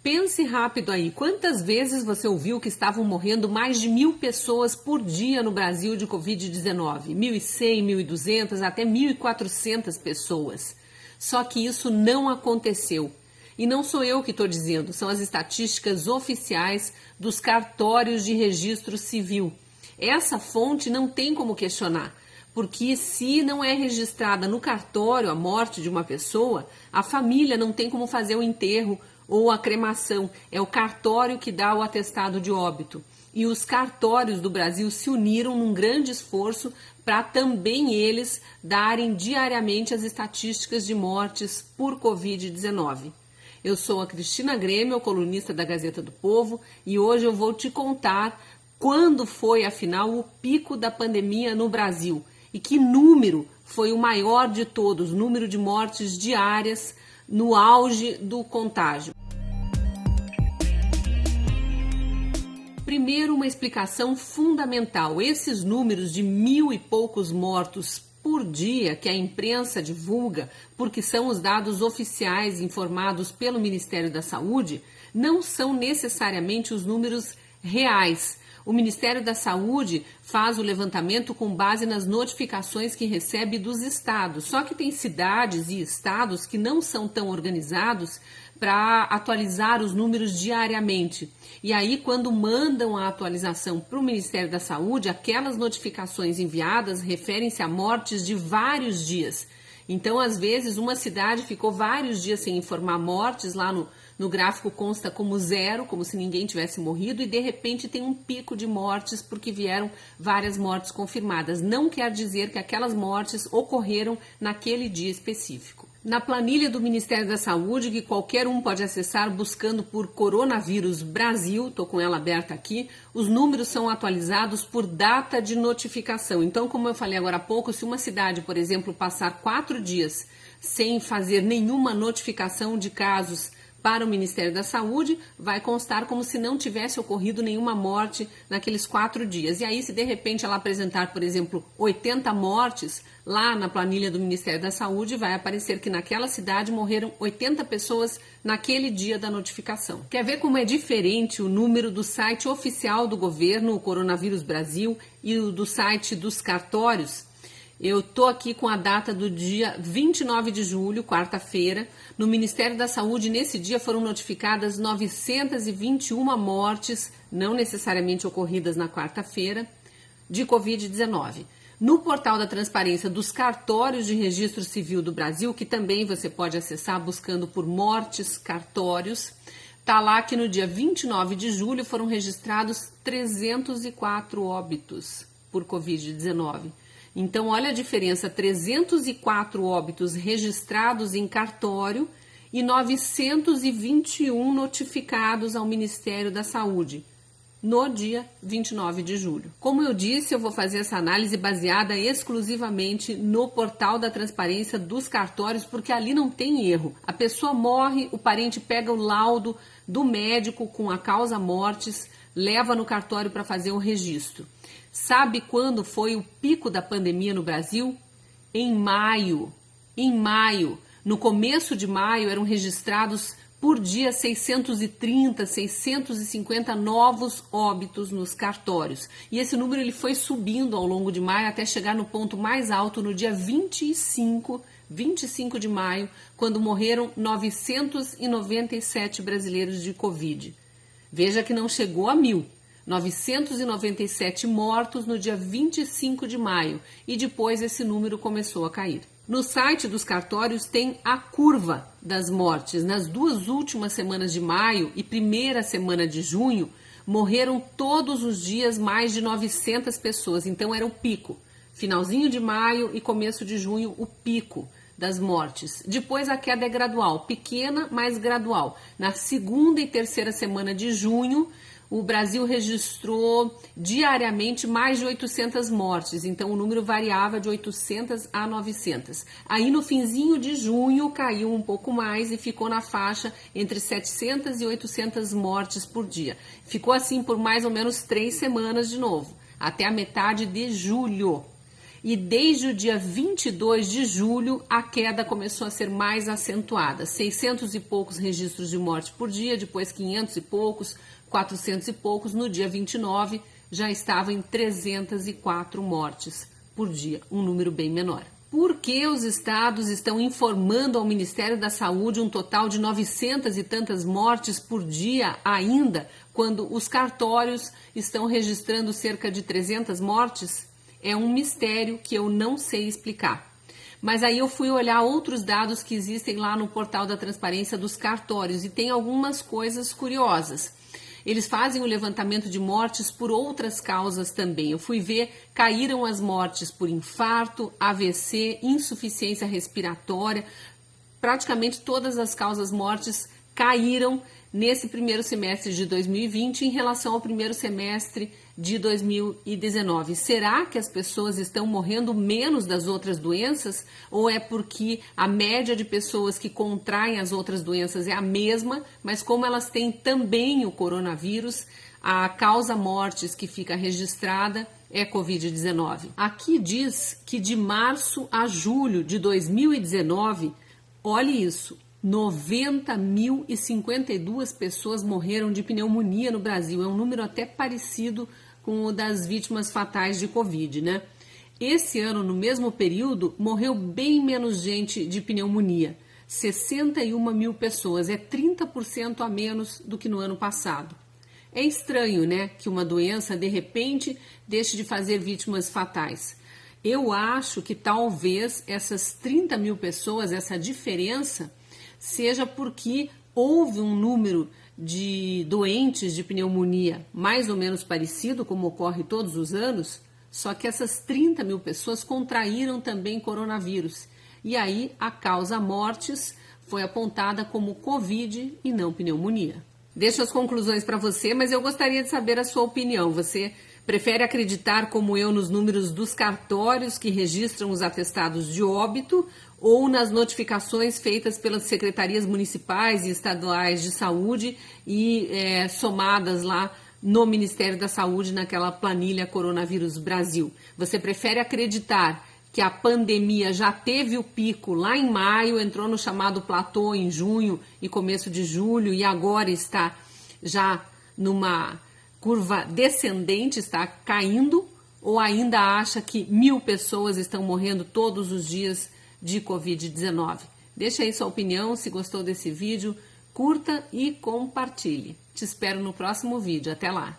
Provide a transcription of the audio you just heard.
Pense rápido aí, quantas vezes você ouviu que estavam morrendo mais de 1.000 pessoas por dia no Brasil de Covid-19? 1.100, 1.200, até 1.400 pessoas. Só que isso não aconteceu. E não sou eu que estou dizendo, são as estatísticas oficiais dos cartórios de registro civil. Essa fonte não tem como questionar, porque se não é registrada no cartório a morte de uma pessoa, a família não tem como fazer o enterro ou a cremação. É o cartório que dá o atestado de óbito. E os cartórios do Brasil se uniram num grande esforço para também eles darem diariamente as estatísticas de mortes por Covid-19. Eu sou a Cristina Grêmio, colunista da Gazeta do Povo, e hoje eu vou te contar quando foi, afinal, o pico da pandemia no Brasil e que número foi o maior de todos, número de mortes diárias no auge do contágio. Primeiro, uma explicação fundamental. Esses números de 1.000 e poucos mortos por dia que a imprensa divulga, porque são os dados oficiais informados pelo Ministério da Saúde, não são necessariamente os números reais. O Ministério da Saúde faz o levantamento com base nas notificações que recebe dos estados. Só que tem cidades e estados que não são tão organizados para atualizar os números diariamente. E aí, quando mandam a atualização para o Ministério da Saúde, aquelas notificações enviadas referem-se a mortes de vários dias. Então, às vezes, uma cidade ficou vários dias sem informar mortes, lá no gráfico consta como 0, como se ninguém tivesse morrido, e de repente tem um pico de mortes porque vieram várias mortes confirmadas. Não quer dizer que aquelas mortes ocorreram naquele dia específico. Na planilha do Ministério da Saúde, que qualquer um pode acessar buscando por Coronavírus Brasil, estou com ela aberta aqui, os números são atualizados por data de notificação. Então, como eu falei agora há pouco, se uma cidade, por exemplo, passar 4 dias sem fazer nenhuma notificação de casos para o Ministério da Saúde, vai constar como se não tivesse ocorrido nenhuma morte naqueles 4 dias. E aí, se de repente ela apresentar, por exemplo, 80 mortes, lá na planilha do Ministério da Saúde vai aparecer que naquela cidade morreram 80 pessoas naquele dia da notificação. Quer ver como é diferente o número do site oficial do governo, o Coronavírus Brasil, e o do site dos cartórios? Eu estou aqui com a data do dia 29 de julho, quarta-feira. No Ministério da Saúde, nesse dia, foram notificadas 921 mortes, não necessariamente ocorridas na quarta-feira, de Covid-19. No portal da transparência dos cartórios de registro civil do Brasil, que também você pode acessar buscando por mortes cartórios, está lá que no dia 29 de julho foram registrados 304 óbitos por Covid-19. Então, olha a diferença, 304 óbitos registrados em cartório e 921 notificados ao Ministério da Saúde no dia 29 de julho. Como eu disse, eu vou fazer essa análise baseada exclusivamente no portal da transparência dos cartórios, porque ali não tem erro. A pessoa morre, o parente pega o laudo do médico com a causa mortis, leva no cartório para fazer o registro. Sabe quando foi o pico da pandemia no Brasil? Em maio. Em maio. No começo de maio eram registrados por dia 630, 650 novos óbitos nos cartórios. E esse número ele foi subindo ao longo de maio até chegar no ponto mais alto no dia 25 de maio, quando morreram 997 brasileiros de Covid. Veja que não chegou a 1.000. 997 mortos no dia 25 de maio e depois esse número começou a cair. No site dos cartórios tem a curva das mortes. Nas 2 últimas semanas de maio e primeira semana de junho, morreram todos os dias mais de 900 pessoas, então era o pico. Finalzinho de maio e começo de junho, o pico das mortes. Depois a queda é gradual, pequena, mas gradual. Na segunda e terceira semana de junho, o Brasil registrou diariamente mais de 800 mortes, então o número variava de 800 a 900. Aí no finzinho de junho caiu um pouco mais e ficou na faixa entre 700 e 800 mortes por dia. Ficou assim por mais ou menos 3 semanas de novo, até a metade de julho. e desde o dia 22 de julho a queda começou a ser mais acentuada. 600 e poucos registros de morte por dia, depois 500 e poucos, 400 e poucos. No dia 29 já estava em 304 mortes por dia, um número bem menor. Por que os estados estão informando ao Ministério da Saúde um total de 900 e tantas mortes por dia ainda, quando os cartórios estão registrando cerca de 300 mortes? É um mistério que eu não sei explicar. Mas aí eu fui olhar outros dados que existem lá no portal da transparência dos cartórios e tem algumas coisas curiosas. Eles fazem o levantamento de mortes por outras causas também. Eu fui ver, caíram as mortes por infarto, AVC, insuficiência respiratória. Praticamente todas as causas mortes caíram nesse primeiro semestre de 2020 em relação ao primeiro semestre de 2019. Será que as pessoas estão morrendo menos das outras doenças? Ou é porque a média de pessoas que contraem as outras doenças é a mesma, mas como elas têm também o coronavírus, a causa mortes que fica registrada é Covid-19. Aqui diz que de março a julho de 2019, olhe isso, 90.052 pessoas morreram de pneumonia no Brasil. É um número até parecido com o das vítimas fatais de Covid, né? Esse ano, no mesmo período, morreu bem menos gente de pneumonia. 61 mil pessoas, é 30% a menos do que no ano passado. É estranho, né, que uma doença, de repente, deixe de fazer vítimas fatais. Eu acho que talvez essas 30 mil pessoas, essa diferença, seja porque houve um número de doentes de pneumonia mais ou menos parecido, como ocorre todos os anos, só que essas 30 mil pessoas contraíram também coronavírus. E aí a causa mortes foi apontada como Covid e não pneumonia. Deixo as conclusões para você, mas eu gostaria de saber a sua opinião. Você prefere acreditar, como eu, nos números dos cartórios que registram os atestados de óbito ou nas notificações feitas pelas secretarias municipais e estaduais de saúde e somadas lá no Ministério da Saúde, naquela planilha Coronavírus Brasil? Você prefere acreditar que a pandemia já teve o pico lá em maio, entrou no chamado platô em junho e começo de julho e agora está já numa curva descendente, está caindo, ou ainda acha que 1.000 pessoas estão morrendo todos os dias de Covid-19? Deixa aí sua opinião, se gostou desse vídeo, curta e compartilhe. Te espero no próximo vídeo. Até lá!